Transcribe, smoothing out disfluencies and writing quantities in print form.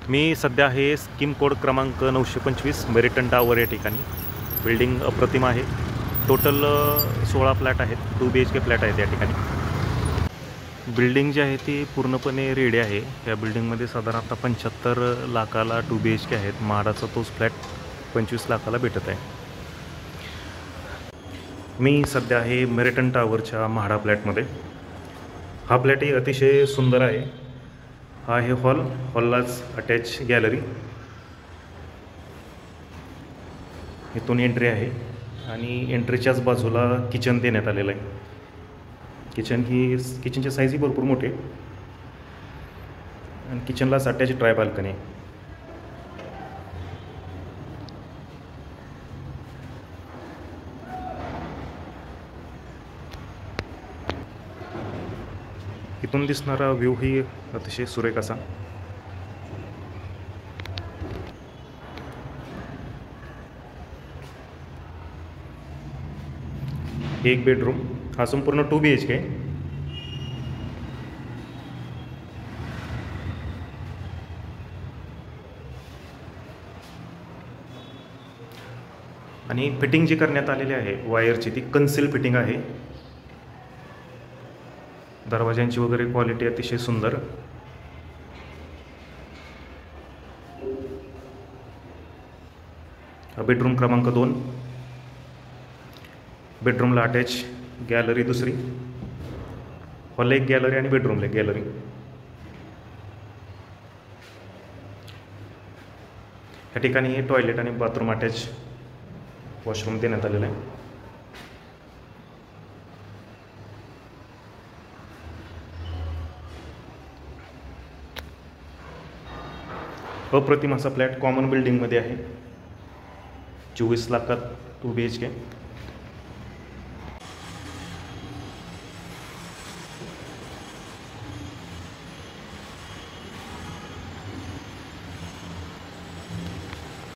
मी सध्या आहे scheme code क्रमांक 925 मेरिटन टावर या ठिकाणी. बिल्डिंग अप्रतिम आहे. टोटल 16 फ्लॅट आहेत, 2 BHK फ्लॅट आहेत या ठिकाणी. बिल्डिंग जी आहे ती पूर्णपणे रेडी आहे. या बिल्डिंगमध्ये साधारणतः 75 लाखाला 2 BHK आहेत. म्हाडाचा तोच फ्लॅट 25 लाखाला भेटत आहे. मी सध्या आहे मेरिटन टावरच्या म्हाडा फ्लॅटमध्ये. हा फ्लॅटही अतिशय सुंदर आहे. हा आहे हॉललाच अटॅच गॅलरी. इथून एंट्री आहे आणि एंट्रीच्याच बाजूला किचन देण्यात आलेलं आहे. किचनची साईजही भरपूर मोठी आहे आणि किचनलाच अटॅच ड्राय बाल्कनी आहे. इथून दिसणारा व्ह्यू ही अतिशय सुरेख असा. एक बेडरूम. हा संपूर्ण 2 BHK आहे. आणि फिटिंग जी करण्यात आलेली आहे वायरची ती कन्सील फिटिंग आहे. दरवाजांची वगैरे क्वालिटी अतिशय सुंदर. बेडरूम क्रमांक 2. बेडरूमला अटॅच गॅलरी दुसरी. हॉल एक गॅलरी आणि बेडरूमला एक गॅलरी. या ठिकाणी हे टॉयलेट आणि बाथरूम अटॅच वॉशरूम देण्यात आलेलं आहे. अप्रतिम असा फ्लॅट कॉमन बिल्डिंगमध्ये आहे. 24 लाखात 2 BHK.